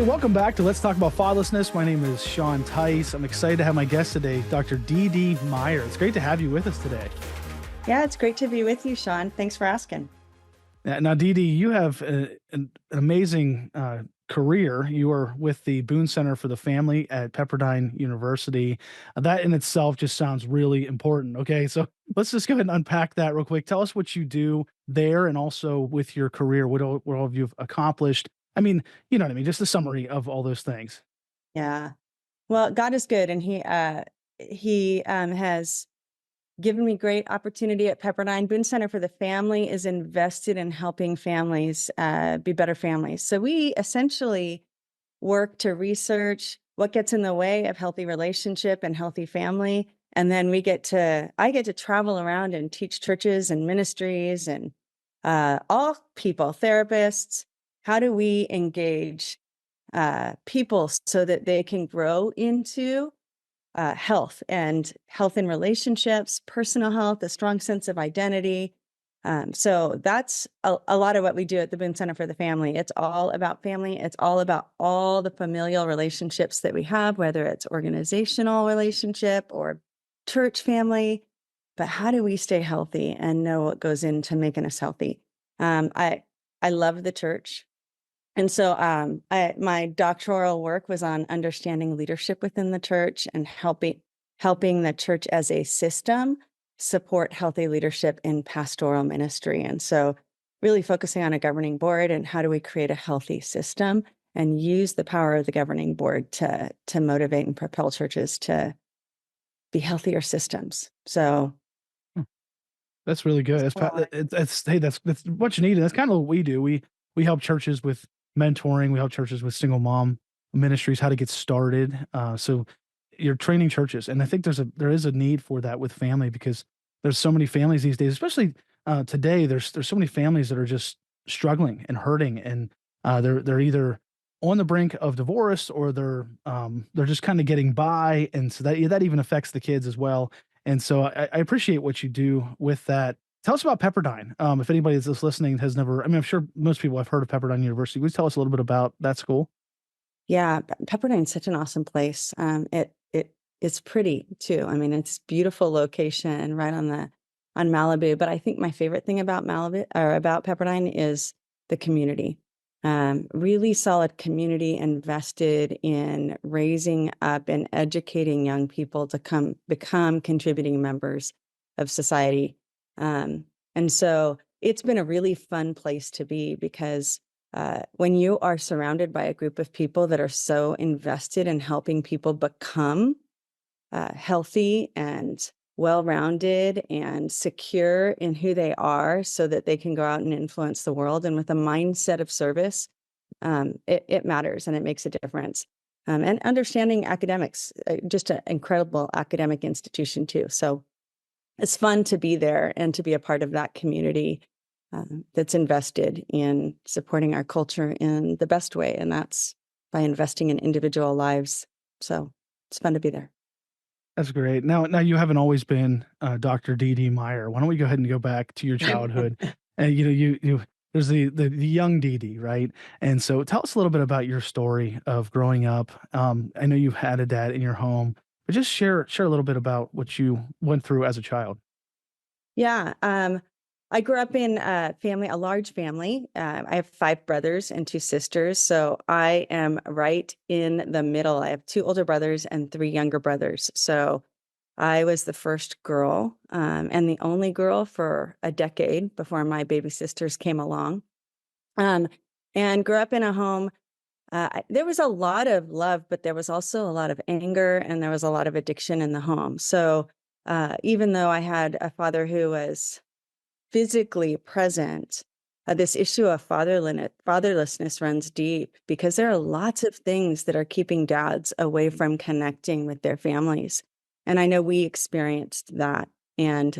Hey, welcome back to Let's Talk About Fatherlessness. My name is Sean Tice. I'm excited to have my guest today, Dr. Dee Dee Mayer. It's great to have you with us today. Yeah, it's great to be with you, Sean. Thanks for asking. Now, Dee Dee, you have an amazing career. You are with the Boone Center for the Family at Pepperdine University. That in itself just sounds really important. Okay, so let's just go ahead and unpack that real quick. Tell us what you do there and also with your career, what all have you accomplished? I mean, you know what I mean? Just a summary of all those things. Yeah. Well, God is good, and he has given me great opportunity at Pepperdine. Boone Center for the Family is invested in helping families be better families. So we essentially work to research what gets in the way of healthy relationship and healthy family, and then I get to travel around and teach churches and ministries and all people, therapists. How do we engage people so that they can grow into health in relationships, personal health, a strong sense of identity. So that's a lot of what we do at the Boone Center for the Family. It's all about family. It's all about all the familial relationships that we have, whether it's organizational relationship or church family. But how do we stay healthy and know what goes into making us healthy? I love the church. And so my doctoral work was on understanding leadership within the church and helping the church as a system support healthy leadership in pastoral ministry. And so really focusing on a governing board and how do we create a healthy system and use the power of the governing board to motivate and propel churches to be healthier systems. So Hmm. That's really good. that's kind of what Hey, that's what you need. And that's kind of what we do. We help churches with mentoring. We help churches with single mom ministries, how to get started. So you're training churches, and I think there is a need for that with family because there's so many families these days, especially today. There's so many families that are just struggling and hurting, and they're either on the brink of divorce or they're just kind of getting by, and so that even affects the kids as well. And so I appreciate what you do with that. Tell us about Pepperdine. If anybody that's listening has never, I mean, I'm sure most people have heard of Pepperdine University. Would you tell us a little bit about that school? Yeah, Pepperdine's such an awesome place. It's pretty too. I mean, it's beautiful location right on Malibu. But I think my favorite thing about Malibu or about Pepperdine is the community. Really solid community invested in raising up and educating young people to become contributing members of society. And so it's been a really fun place to be because when you are surrounded by a group of people that are so invested in helping people become healthy and well-rounded and secure in who they are so that they can go out and influence the world and with a mindset of service, it matters and it makes a difference. And understanding academics, just an incredible academic institution too. So it's fun to be there and to be a part of that community that's invested in supporting our culture in the best way, and that's by investing in individual lives. So it's fun to be there. That's great. Now you haven't always been Dr. Dee Dee Meyer. Why don't we go ahead and go back to your childhood? And you there's the young Dee Dee, right? And so tell us a little bit about your story of growing up. I know you've had a dad in your home, but just share a little bit about what you went through as a child. Yeah, I grew up in a large family. I have 5 brothers and 2 sisters, so I am right in the middle. I have 2 older brothers and 3 younger brothers. So I was the first girl, and the only girl for a decade before my baby sisters came along. Um, and grew up in a home. There was a lot of love, but there was also a lot of anger, and there was a lot of addiction in the home. So even though I had a father who was physically present, this issue of fatherlessness runs deep because there are lots of things that are keeping dads away from connecting with their families. And I know we experienced that and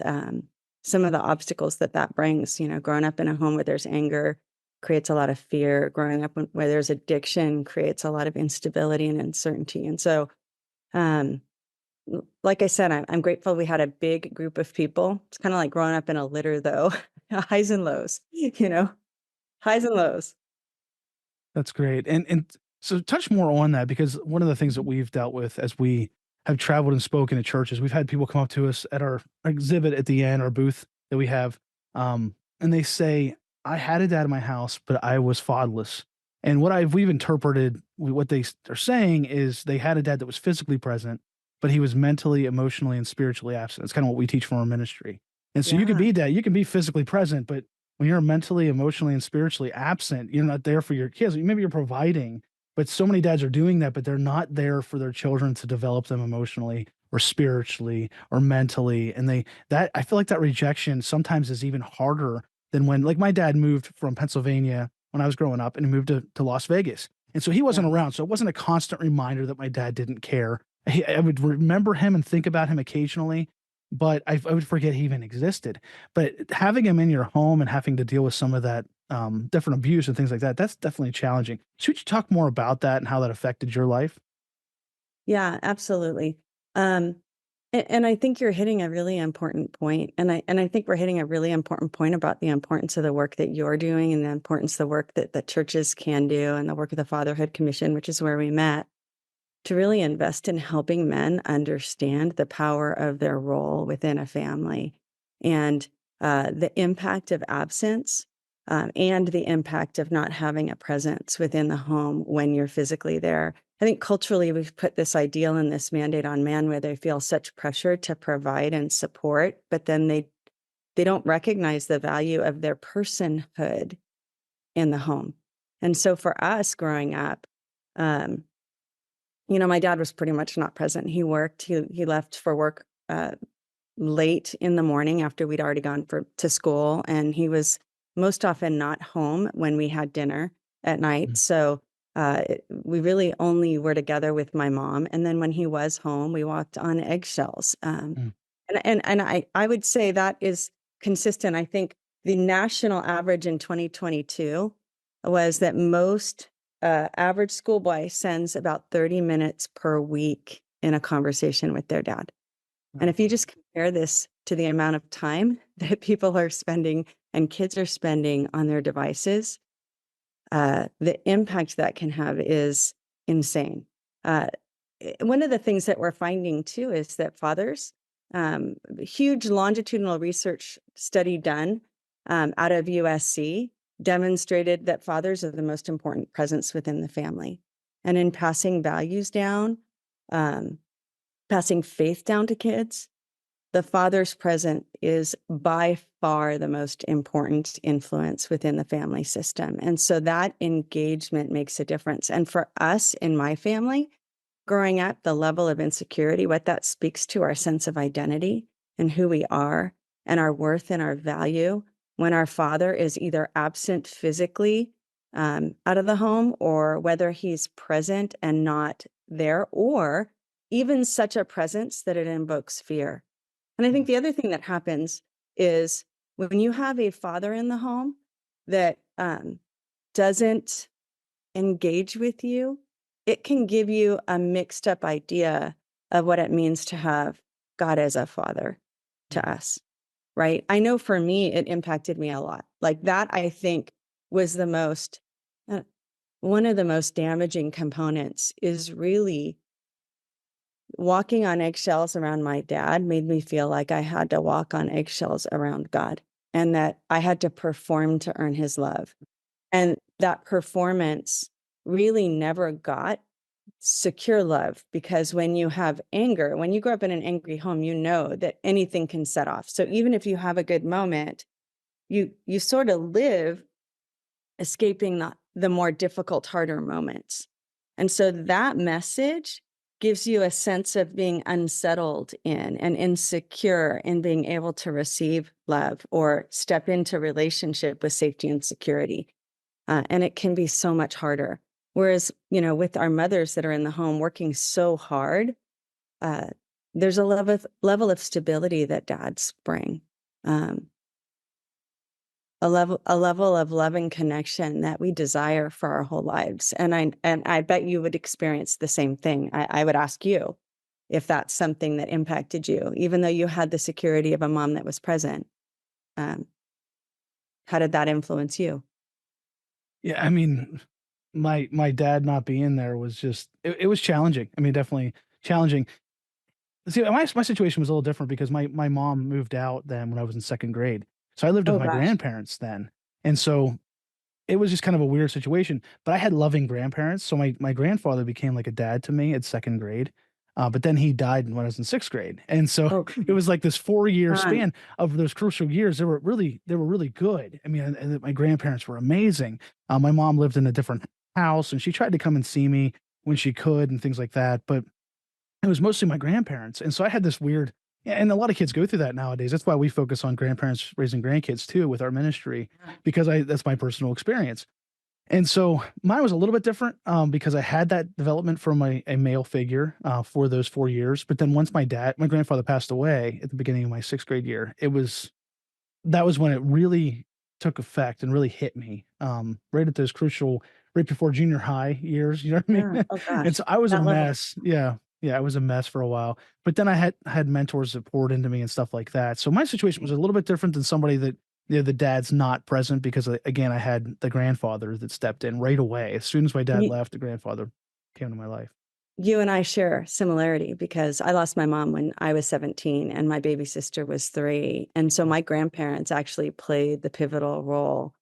some of the obstacles that brings, growing up in a home where there's anger creates a lot of fear. Growing up where there's addiction creates a lot of instability and uncertainty. And so, um, like I said, I'm grateful we had a big group of people. It's kind of like growing up in a litter, though, highs and lows, highs and lows. That's great. And So touch more on that, because one of the things that we've dealt with as we have traveled and spoken at churches, we've had people come up to us at our exhibit at the end, our booth that we have, and they say, "I had a dad in my house, but I was fatherless." And we've interpreted what they are saying is they had a dad that was physically present, but he was mentally, emotionally, and spiritually absent. It's kind of what we teach from our ministry. And so you can Yeah. be dad, you can be physically present, but when you're mentally, emotionally, and spiritually absent, you're not there for your kids. Maybe you're providing, but so many dads are doing that, but they're not there for their children to develop them emotionally or spiritually or mentally. And that I feel like that rejection sometimes is even harder than when, like, my dad moved from Pennsylvania when I was growing up and he moved to Las Vegas. And so he Yeah. wasn't around. So it wasn't a constant reminder that my dad didn't care. I would remember him and think about him occasionally, but I would forget he even existed. But having him in your home and having to deal with some of that different abuse and things like that, that's definitely challenging. So would you talk more about that and how that affected your life? Yeah, absolutely. Um, and I think you're hitting a really important point. And I think we're hitting a really important point about the importance of the work that you're doing and the importance of the work that the churches can do and the work of the Fatherhood Commission, which is where we met, to really invest in helping men understand the power of their role within a family and the impact of absence, and the impact of not having a presence within the home when you're physically there. I think culturally we've put this ideal and this mandate on men where they feel such pressure to provide and support, but then they don't recognize the value of their personhood in the home. And so for us growing up, um, my dad was pretty much not present. He worked. He left for work late in the morning after we'd already gone to school, and he was most often not home when we had dinner at night. Mm, So we really only were together with my mom. And then when he was home, we walked on eggshells. mm, And I would say that is consistent. I think the national average in 2022 was that most average schoolboy spends about 30 minutes per week in a conversation with their dad. And oh, if you just compare this to the amount of time that people are spending and kids are spending on their devices, the impact that can have is insane. Uh, One of the things that we're finding too is that fathers, huge longitudinal research study done out of USC demonstrated that fathers are the most important presence within the family. And in passing values down, um, passing faith down to kids, the father's present is by far the most important influence within the family system. And so that engagement makes a difference. And for us in my family, growing up, the level of insecurity, what that speaks to our sense of identity and who we are and our worth and our value when our father is either absent physically out of the home, or whether he's present and not there, or even such a presence that it invokes fear. And I think mm, the other thing that happens is when you have a father in the home that doesn't engage with you, it can give you a mixed up idea of what it means to have God as a father to mm. us, right? I know for me, it impacted me a lot. Like that, I think was uh, one of the most damaging components is really walking on eggshells around my dad made me feel like I had to walk on eggshells around God and that I had to perform to earn his love. And that performance really never got secure love, because when you have anger, when you grow up in an angry home, you know that anything can set off. So even if you have a good moment, you sort of live escaping the more difficult, harder moments. And so that message gives you a sense of being unsettled in and insecure in being able to receive love or step into relationship with safety and security. And it can be so much harder. Whereas, with our mothers that are in the home working so hard, uh, there's a level of stability that dads bring. Um, a level of loving connection that we desire for our whole lives. And I bet you would experience the same thing. I would ask you if that's something that impacted you, even though you had the security of a mom that was present. Um, how did that influence you? Yeah, I mean, my dad not being there was just it was challenging. I mean, definitely challenging. See, my situation was a little different because my mom moved out then when I was in 2nd grade. So I lived with Oh my gosh. grandparents then. And so it was just kind of a weird situation, but I had loving grandparents. So my grandfather became like a dad to me at 2nd grade. But then he died when I was in 6th grade. And so Oh it was like this 4-year gosh. span of those crucial years. They were really good. I mean, and my grandparents were amazing. My mom lived in a different house and she tried to come and see me when she could and things like that. But it was mostly my grandparents, and so I had this weird and a lot of kids go through that nowadays. That's why we focus on grandparents raising grandkids too with our ministry Yeah. because I that's my personal experience. And so mine was a little bit different, because I had that development from a male figure, for those 4 years, but then once my grandfather passed away at the beginning of my 6th grade year, that was when it really took effect and really hit me, right at those crucial right before junior high years, you know what I Yeah. mean? Oh And gosh. so I was a That level. mess. Yeah. Yeah, I was a mess for a while, but then I had mentors that poured into me and stuff like that. So my situation was a little bit different than somebody that, the dad's not present because, again, I had the grandfather that stepped in right away. As soon as my dad You, left, the grandfather came to my life. you and I share similarity because I lost my mom when I was 17 and my baby sister was 3. And so Yeah. my grandparents actually played the pivotal role,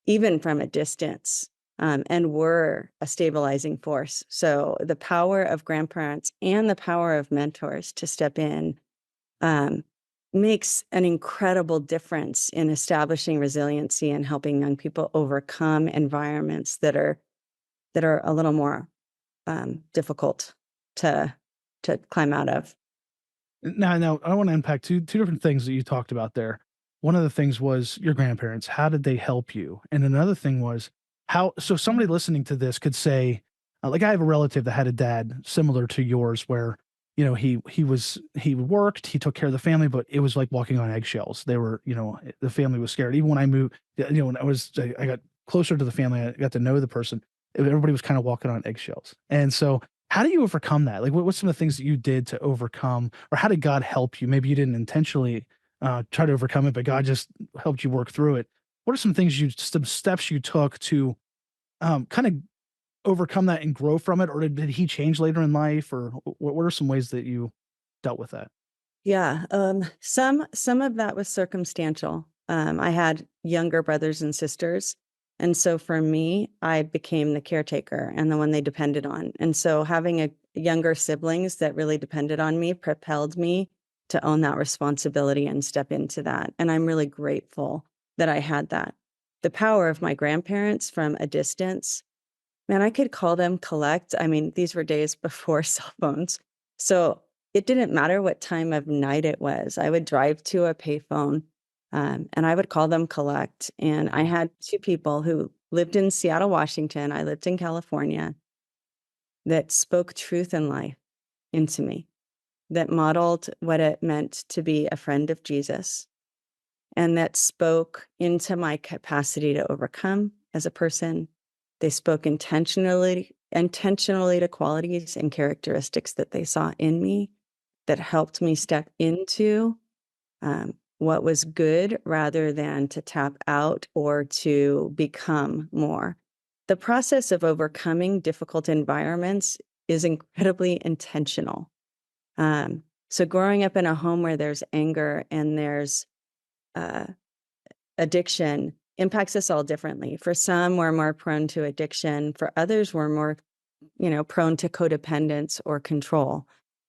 even from a distance, and were a stabilizing force. So the power of grandparents and the power of mentors to step in, um, makes an incredible difference in establishing resiliency and helping young people overcome environments that are a little more difficult to climb out of. Now, I want to unpack two different things that you talked about there. One of the things was your grandparents. How did they help you? And another thing was how. So somebody listening to this could say, like, I have a relative that had a dad similar to yours, where he worked, he took care of the family, but it was like walking on eggshells. They were, the family was scared. Even when I moved, when I got closer to the family, I got to know the person. Everybody was kind of walking on eggshells, and so how do you overcome that? Like, what's some of the things that you did to overcome, or how did God help you? Maybe you didn't intentionally try to overcome it, but God just helped you work through it. What are some steps you took to kind of overcome that and grow from it, or did He change later in life, or what are some ways that you dealt with that? Yeah, some of that was circumstantial. I had younger brothers and sisters, and so for me, I became the caretaker and the one they depended on. And so having a younger siblings that really depended on me propelled me to own that responsibility and step into that. And I'm really grateful that I had that. The power of my grandparents from a distance, man, I could call them, collect. I mean, these were days before cell phones. So it didn't matter what time of night it was. I would drive to a payphone, and I would call them, collect. And I had 2 people who lived in Seattle, Washington. I lived in California, that spoke truth and life into me, that modeled what it meant to be a friend of Jesus, and that spoke into my capacity to overcome as a person. They spoke intentionally to qualities and characteristics that they saw in me that helped me step into what was good rather than to tap out or to become more. The process of overcoming difficult environments is incredibly intentional. So, growing up in a home where there's anger and there's uh, addiction impacts us all differently. For some, we're more prone to addiction. For others, we're more, prone to codependence or control.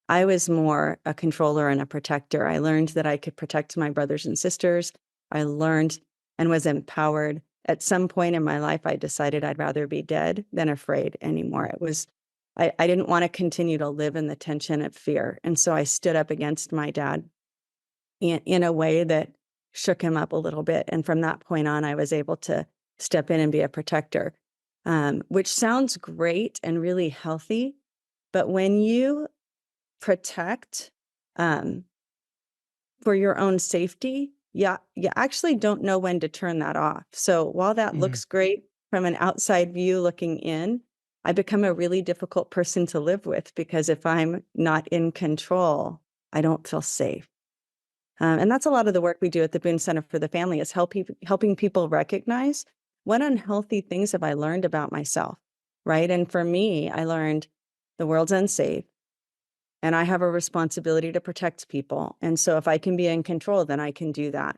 I was more a controller and a protector. I learned that I could protect my brothers and sisters. I learned and was empowered. At some point in my life, I decided I'd rather be dead than afraid anymore. I didn't want to continue to live in the tension of fear. And so I stood up against my dad in a way that shook him up a little bit. And from that point on, I was able to step in and be a protector, which sounds great and really healthy. But when you protect um, for your own safety, yeah, you actually don't know when to turn that off. So while that Mhm. looks great from an outside view looking in, I become a really difficult person to live with because if I'm not in control, I don't feel safe. And that's a lot of the work we do at the Boone Center for the Family is helping people recognize what unhealthy things have I learned about myself. right? And for me, I learned the world's unsafe and I have a responsibility to protect people. And so if I can be in control, then I can do that.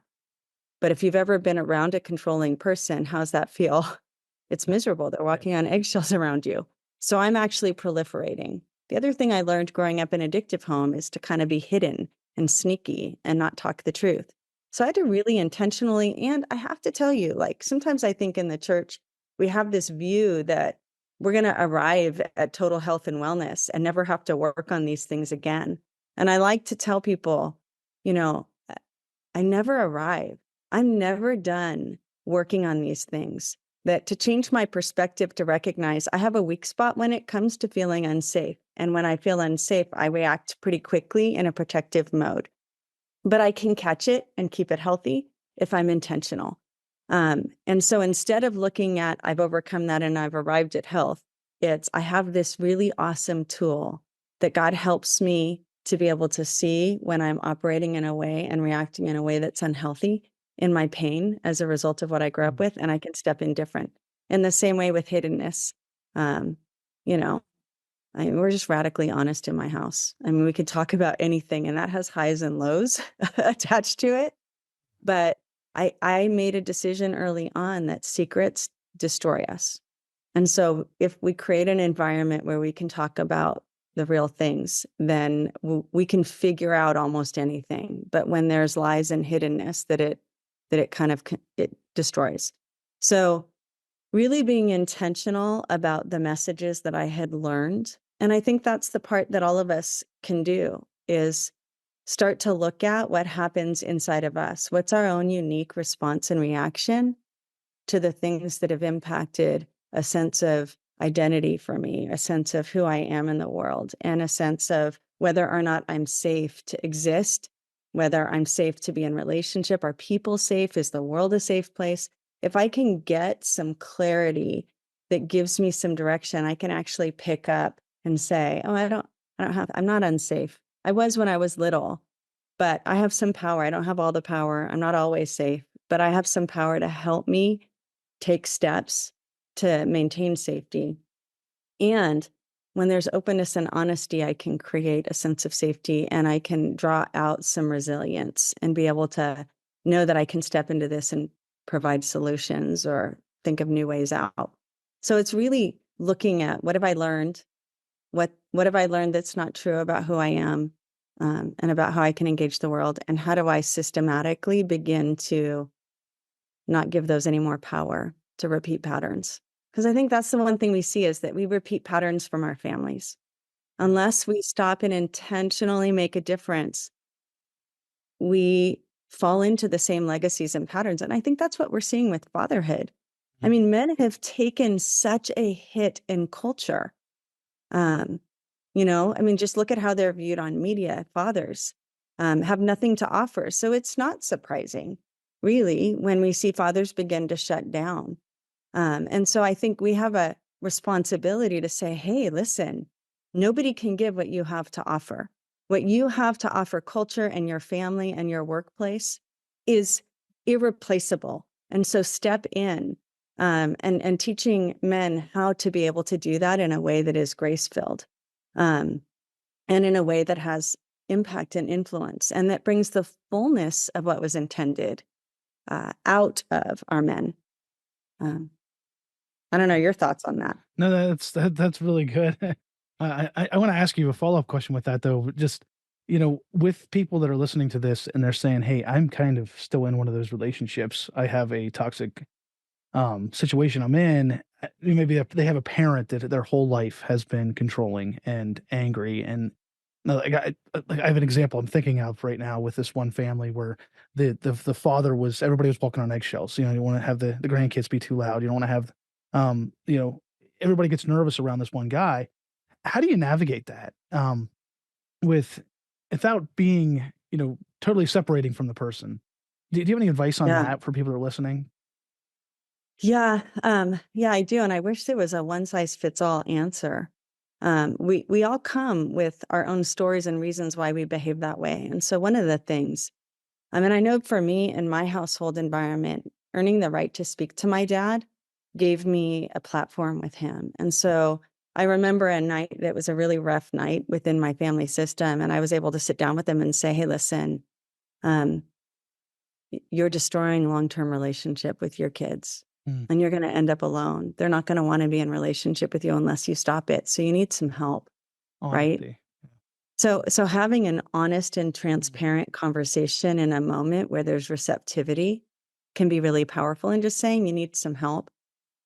But if you've ever been around a controlling person, how's that feel? It's miserable. They're walking on eggshells around you. So I'm actually proliferating. The other thing I learned growing up in an addictive home is to kind of be hidden and sneaky and not talk the truth. So I had to really intentionally, and I have to tell you, like sometimes I think in the church, we have this view that we're going to arrive at total health and wellness and never have to work on these things again. And I like to tell people, you know, I never arrive. I'm never done working on these things. That to change my perspective, to recognize I have a weak spot when it comes to feeling unsafe. And when I feel unsafe, I react pretty quickly in a protective mode. But I can catch it and keep it healthy if I'm intentional. And so instead of looking at I've overcome that and I've arrived at health, it's I have this really awesome tool that God helps me to be able to see when I'm operating in a way and reacting in a way that's unhealthy in my pain as a result of what I grew up with, and I can step in different. In the same way with hiddenness, um, you know, we're just radically honest in my house. I mean, we could talk about anything, and that has highs and lows attached to it. But I made a decision early on that secrets destroy us. And so if we create an environment where we can talk about the real things, then we can figure out almost anything. But when there's lies and hiddenness, that it kind of it destroys. So really being intentional about the messages that I had learned. And I think that's the part that all of us can do is start to look at what happens inside of us. What's our own unique response and reaction to the things that have impacted a sense of identity for me, a sense of who I am in the world, and a sense of whether or not I'm safe to exist, whether I'm safe to be in relationship. Are people safe? Is the world a safe place? If I can get some clarity that gives me some direction, I can actually pick up and say, oh, I'm not unsafe. I was when I was little, but I have some power. I don't have all the power. I'm not always safe, but I have some power to help me take steps to maintain safety. And when there's openness and honesty, I can create a sense of safety and I can draw out some resilience and be able to know that I can step into this and provide solutions or think of new ways out. So it's really looking at what have I learned? What have I learned that's not true about who I am, and about how I can engage the world? And how do I systematically begin to not give those any more power to repeat patterns? Because I think that's the one thing we see is that we repeat patterns from our families. Unless we stop and intentionally make a difference, we fall into the same legacies and patterns. And I think that's what we're seeing with fatherhood. I mean, men have taken such a hit in culture. Um, I mean, just look at how they're viewed on media. Fathers have nothing to offer. So it's not surprising, really, when we see fathers begin to shut down. And so I think we have a responsibility to say, hey, listen, nobody can give what you have to offer. What you have to offer culture and your family and your workplace is irreplaceable. And so step in and teaching men how to be able to do that in a way that is grace-filled and in a way that has impact and influence and that brings the fullness of what was intended out of our men. I don't know your thoughts on that. No, that's really good. I want to ask you a follow-up question with that though. Just, with people that are listening to this and they're saying, "Hey, I'm kind of still in one of those relationships. I have a toxic situation I'm in." Maybe they have a parent that their whole life has been controlling and angry. And no, I have an example I'm thinking of right now with this one family where the father was everybody was walking on eggshells. You don't want to have the grandkids be too loud. You don't want to have um, you know, everybody gets nervous around this one guy. How do you navigate that with without being, totally separating from the person? Do you have any advice on Yeah. that for people that are listening? Yeah, I do. And I wish there was a one size fits all answer. We all come with our own stories and reasons why we behave that way. And so one of the things, I mean, I know for me in my household environment, earning the right to speak to my dad gave me a platform with him. And so I remember a night that was a really rough night within my family system. And I was able to sit down with him and say, hey, listen, um, you're destroying long-term relationship with your kids, Mm. and you're going to end up alone. They're not going to want to be in relationship with you unless you stop it. So you need some help, right? Honesty. So having an honest and Mm. transparent conversation in a moment where there's receptivity can be really powerful, and just saying you need some help.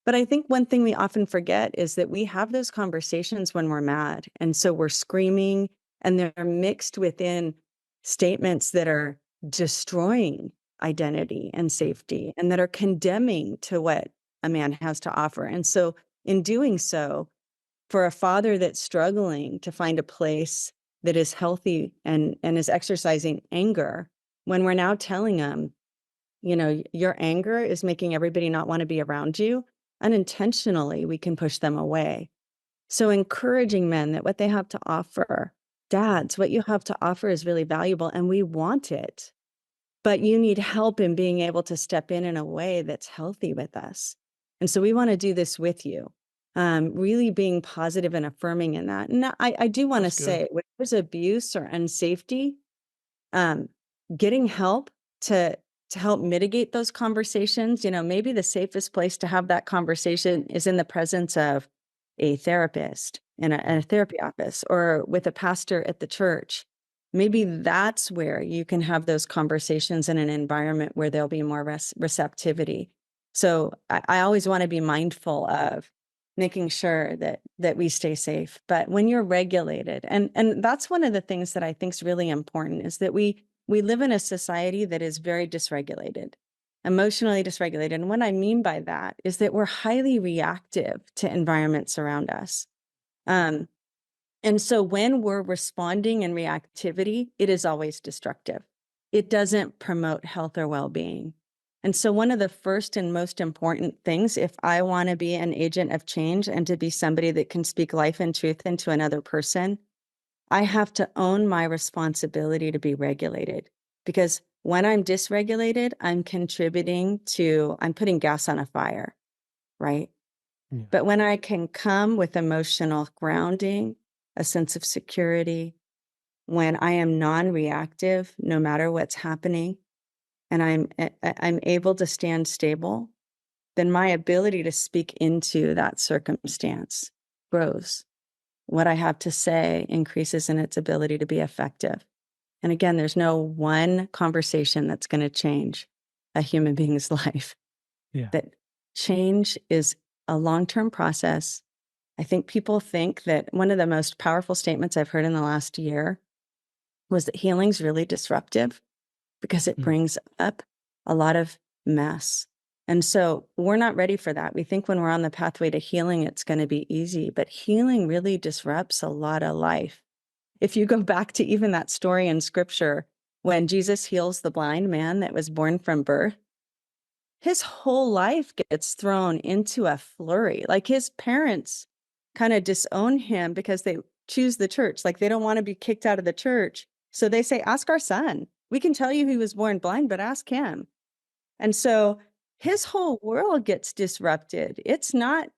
But I think one thing we often forget is that we have those conversations when we're mad. And so we're screaming, and they're mixed within statements that are destroying identity and safety, and that are condemning to what a man has to offer. And so in doing so, for a father that's struggling to find a place that is healthy and is exercising anger, when we're now telling them, you know, your anger is making everybody not want to be around you, unintentionally, we can push them away. So encouraging men that what they have to offer, dads, what you have to offer is really valuable and we want it, but you need help in being able to step in a way that's healthy with us. And so we want to do this with you. Really being positive and affirming in that. And I do want to That's good. say, when there's abuse or unsafety, um, getting help to help mitigate those conversations. You know, maybe the safest place to have that conversation is in the presence of a therapist in a therapy office, or with a pastor at the church. Maybe that's where you can have those conversations in an environment where there'll be more receptivity. So I always want to be mindful of making sure that we stay safe. But when you're regulated, and that's one of the things that I think is really important, is that we live in a society that is very dysregulated, emotionally dysregulated. And what I mean by that is that we're highly reactive to environments around us. Um, and so when we're responding in reactivity, it is always destructive. It doesn't promote health or well-being. And so one of the first and most important things, if I want to be an agent of change and to be somebody that can speak life and truth into another person, I have to own my responsibility to be regulated, because when I'm dysregulated, I'm I'm putting gas on a fire, right? Yeah. But when I can come with emotional grounding, a sense of security, when I am non-reactive, no matter what's happening, and I'm able to stand stable, then my ability to speak into that circumstance grows. What I have to say increases in its ability to be effective. And again, there's no one conversation that's going to change a human being's life. Yeah. That change is a long-term process. I think people think that one of the most powerful statements I've heard in the last year was that healing's really disruptive because it Mm. brings up a lot of mess. And so we're not ready for that. We think when we're on the pathway to healing, it's going to be easy, but healing really disrupts a lot of life. If you go back to even that story in scripture, when Jesus heals the blind man that was born from birth, his whole life gets thrown into a flurry. Like, his parents kind of disown him because they choose the church. Like, they don't want to be kicked out of the church. So they say, ask our son. We can tell you he was born blind, but ask him. And so his whole world gets disrupted. It's not,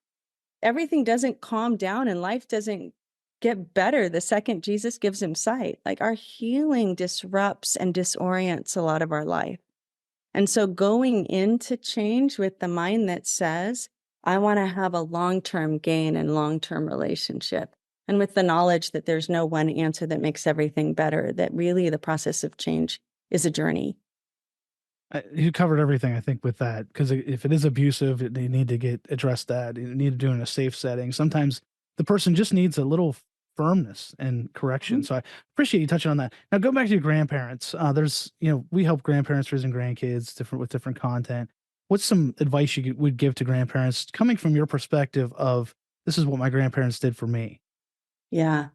everything doesn't calm down and life doesn't get better the second Jesus gives him sight. Like, our healing disrupts and disorients a lot of our life. And so going into change with the mind that says, I want to have a long-term gain and long-term relationship, and with the knowledge that there's no one answer that makes everything better, that really the process of change is a journey. You covered everything, I think, with that, because if it is abusive, they need to get addressed. That they need to do it in a safe setting. Sometimes the person just needs a little firmness and correction. Mhm. So I appreciate you touching on that. Now, go back to your grandparents. There's, we help grandparents raising grandkids with different content. What's some advice you would give to grandparents coming from your perspective of, this is what my grandparents did for me? Yeah.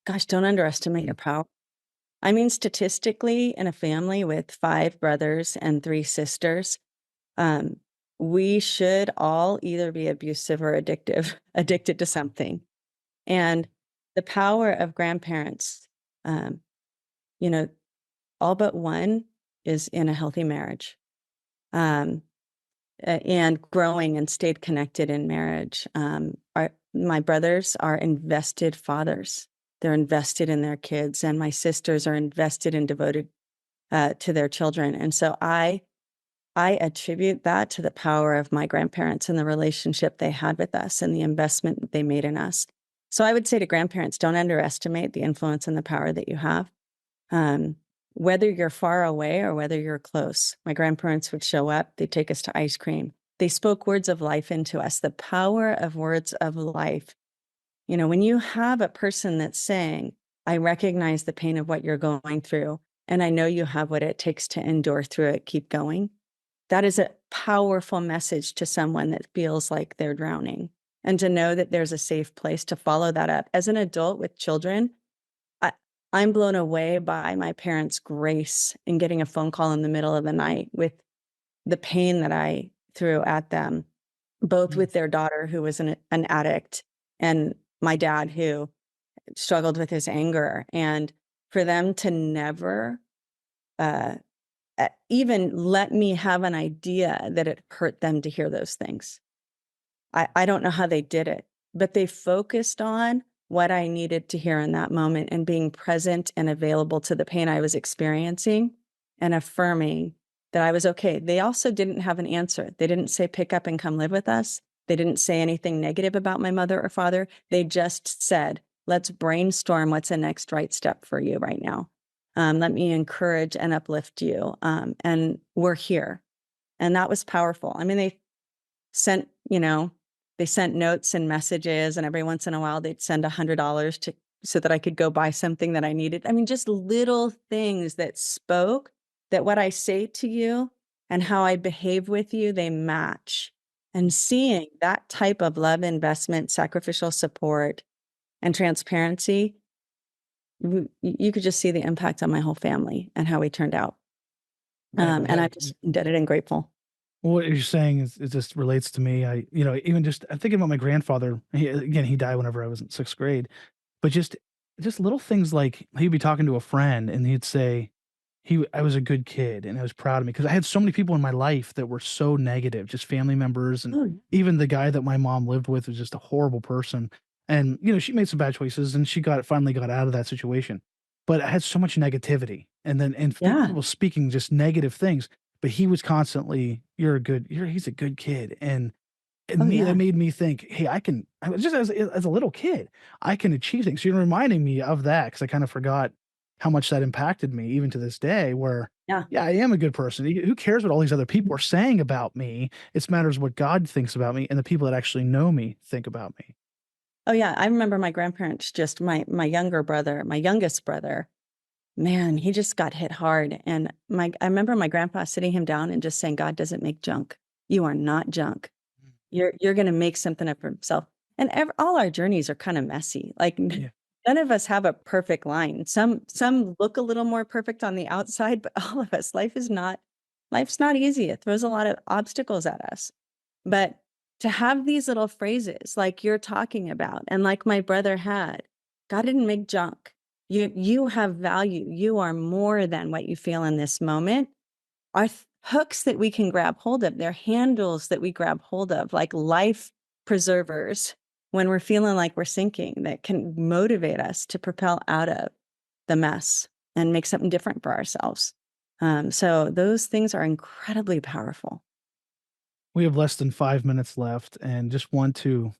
Gosh, don't underestimate your power. I mean, statistically, in a family with 5 brothers and 3 sisters, um, we should all either be abusive or addicted to something. And the power of grandparents, um, you know, all but one is in a healthy marriage. Um, and growing and stayed connected in marriage. My brothers are invested fathers. They're invested in their kids, and my sisters are invested and devoted to their children. And so I attribute that to the power of my grandparents and the relationship they had with us and the investment that they made in us. So I would say to grandparents, don't underestimate the influence and the power that you have. Whether you're far away or whether you're close, my grandparents would show up, they'd take us to ice cream. They spoke words of life into us, the power of words of life. You know, when you have a person that's saying, I recognize the pain of what you're going through, and I know you have what it takes to endure through it, keep going. That is a powerful message to someone that feels like they're drowning. And to know that there's a safe place to follow that up. As an adult with children, I'm blown away by my parents' grace in getting a phone call in the middle of the night with the pain that I threw at them, both with their daughter, who was an addict, and my dad, who struggled with his anger. And for them to never even let me have an idea that it hurt them to hear those things. I don't know how they did it, but they focused on what I needed to hear in that moment and being present and available to the pain I was experiencing and affirming that I was okay. They also didn't have an answer. They didn't say, pick up and come live with us. They didn't say anything negative about my mother or father. They just said, let's brainstorm what's the next right step for you right now. Let me encourage and uplift you. And we're here. And that was powerful. I mean, they sent notes and messages, and every once in a while they'd send $100 so that I could go buy something that I needed. I mean, just little things that spoke that what I say to you and how I behave with you, they match. And seeing that type of love, investment, sacrificial support, and transparency, you could just see the impact on my whole family and how we turned out. And I'm just indebted and grateful. Well, what you're saying is it just relates to me. Even just I'm thinking about my grandfather. He died whenever I was in sixth grade, but just little things like he'd be talking to a friend and he'd say I was a good kid and I was proud of me because I had so many people in my life that were so negative, just family members, and Oh, even the guy that my mom lived with was just a horrible person. And she made some bad choices and she finally got out of that situation. But I had so much negativity, and then yeah. people speaking just negative things. But he was constantly, he's a good kid. And Oh, that yeah. made me think, hey, I was just as a little kid, I can achieve things. So you're reminding me of that because I kind of forgot how much that impacted me even to this day, where, Yeah. yeah, I am a good person. Who cares what all these other people are saying about me? It matters what God thinks about me and the people that actually know me think about me. Oh, yeah. I remember my grandparents, just my youngest brother, man, he just got hit hard. And I remember my grandpa sitting him down and just saying, God doesn't make junk. You are not junk. You're going to make something of himself. And all our journeys are kind of messy. Like Yeah. none of us have a perfect line. Some look a little more perfect on the outside, but all of us, life's not easy. It throws a lot of obstacles at us. But to have these little phrases like you're talking about, and like my brother had, God didn't make junk. You have value. You are more than what you feel in this moment. Are hooks that we can grab hold of. They're handles that we grab hold of, like life preservers when we're feeling like we're sinking, that can motivate us to propel out of the mess and make something different for ourselves. So those things are incredibly powerful. We have less than 5 minutes left and just want to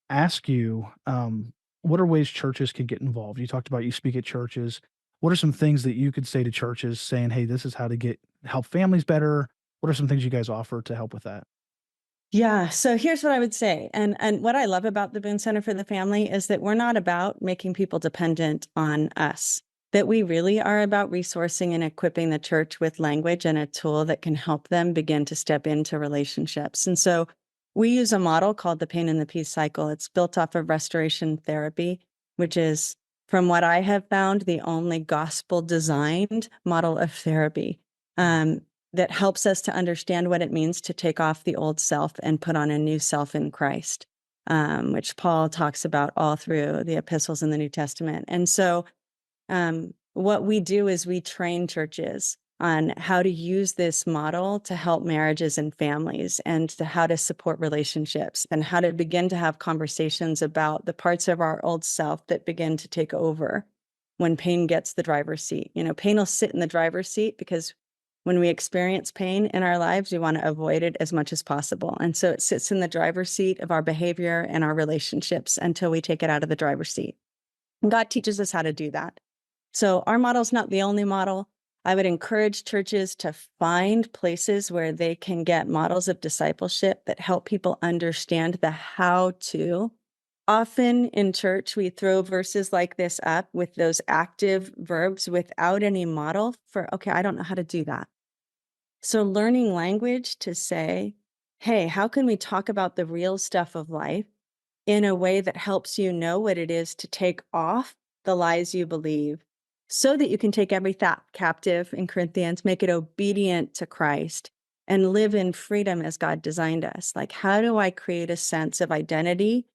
ask you, what are ways churches can get involved? You talked about you speak at churches. What are some things that you could say to churches saying, hey, this is how to help families better? What are some things you guys offer to help with that? Yeah. So here's what I would say. And what I love about the Boone Center for the Family is that we're not about making people dependent on us, that we really are about resourcing and equipping the church with language and a tool that can help them begin to step into relationships. And so we use a model called the pain and the peace cycle. It's built off of restoration therapy, which is, from what I have found, the only gospel designed model of therapy. That helps us to understand what it means to take off the old self and put on a new self in Christ, which Paul talks about all through the epistles in the New Testament. And so what we do is we train churches on how to use this model to help marriages and families, and to how to support relationships, and how to begin to have conversations about the parts of our old self that begin to take over when pain gets the driver's seat. Pain will sit in the driver's seat because when we experience pain in our lives, we want to avoid it as much as possible. And so it sits in the driver's seat of our behavior and our relationships until we take it out of the driver's seat. And God teaches us how to do that. So our model is not the only model. I would encourage churches to find places where they can get models of discipleship that help people understand the how to. Often in church, we throw verses like this up with those active verbs without any model for, okay, I don't know how to do that. So learning language to say, hey, how can we talk about the real stuff of life in a way that helps you know what it is to take off the lies you believe, so that you can take every thought captive in Corinthians, make it obedient to Christ, and live in freedom as God designed us. Like, how do I create a sense of identity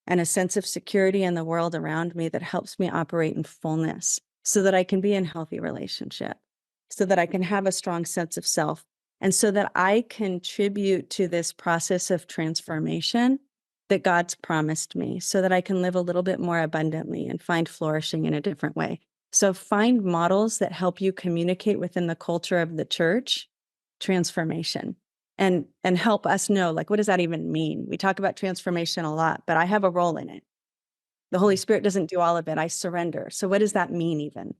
and a sense of security in the world around me that helps me operate in fullness, so that I can be in healthy relationship, so that I can have a strong sense of self, and so that I contribute to this process of transformation that God's promised me, so that I can live a little bit more abundantly and find flourishing in a different way. So find models that help you communicate within the culture of the church transformation, and help us know, like, what does that even mean? We talk about transformation a lot, but I have a role in it. The Holy Spirit doesn't do all of it. I surrender. So what does that mean even?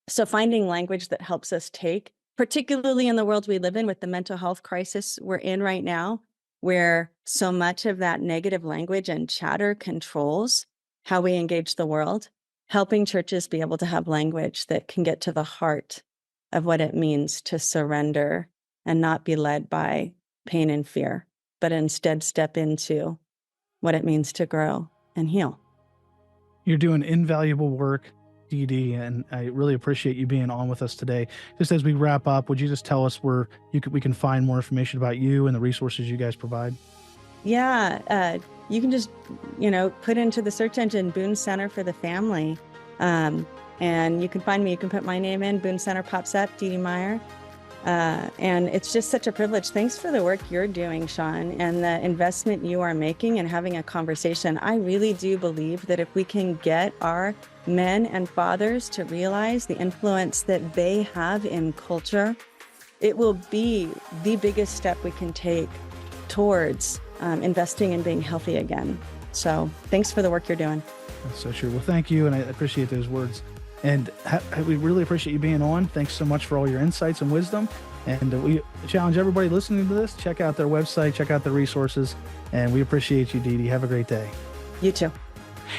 So finding language that helps us take, particularly in the world we live in with the mental health crisis we're in right now, where so much of that negative language and chatter controls how we engage the world, helping churches be able to have language that can get to the heart of what it means to surrender and not be led by pain and fear, but instead step into what it means to grow and heal. You're doing invaluable work, Dee Dee, and I really appreciate you being on with us today. Just as we wrap up, would you just tell us where we can find more information about you and the resources you guys provide? Yeah, you can just, put into the search engine Boone Center for the Family, and you can find me. You can put my name in, Boone Center pops up, Dee Dee Mayer. And it's just such a privilege. Thanks for the work you're doing, Sean, and the investment you are making and having a conversation. I really do believe that if we can get our men and fathers to realize the influence that they have in culture, it will be the biggest step we can take towards investing in being healthy again. So thanks for the work you're doing. That's so true. Well, thank you, and I appreciate those words. And we really appreciate you being on. Thanks so much for all your insights and wisdom. And we challenge everybody listening to this, check out their website, check out the resources. And we appreciate you, Dee Dee. Have a great day. You too.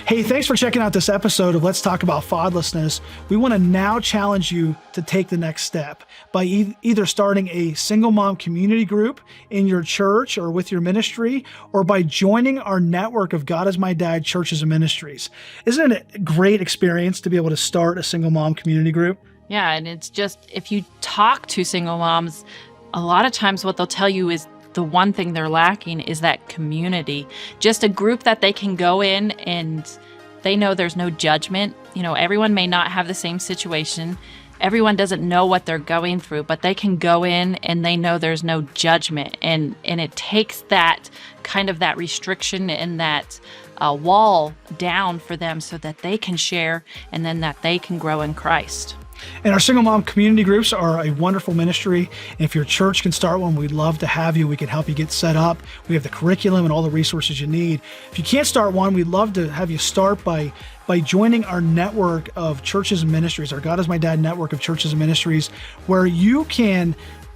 Hey, thanks for checking out this episode of Let's Talk About Fatherlessness. We want to now challenge you to take the next step by either starting a single mom community group in your church or with your ministry, or by joining our network of God is My Dad churches and ministries. Isn't it a great experience to be able to start a single mom community group? Yeah, and it's just, if you talk to single moms, a lot of times what they'll tell you is the one thing they're lacking is that community, just a group that they can go in and they know there's no judgment. Everyone may not have the same situation. Everyone doesn't know what they're going through, but they can go in and they know there's no judgment. And it takes that kind of that restriction and that wall down for them so that they can share and then that they can grow in Christ. And our single mom community groups are a wonderful ministry. And if your church can start one, we'd love to have you. We can help you get set up. We have the curriculum and all the resources you need. If you can't start one, we'd love to have you start by joining our network of churches and ministries, our God is My Dad network of churches and ministries, where you can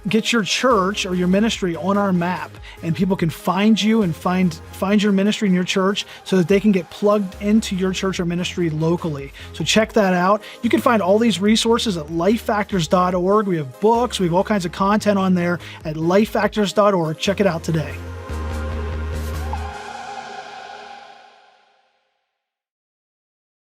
get your church or your ministry on our map, and people can find you and find your ministry in your church so that they can get plugged into your church or ministry locally. So check that out. You can find all these resources at lifefactors.org. We have books, we have all kinds of content on there at lifefactors.org. Check it out today.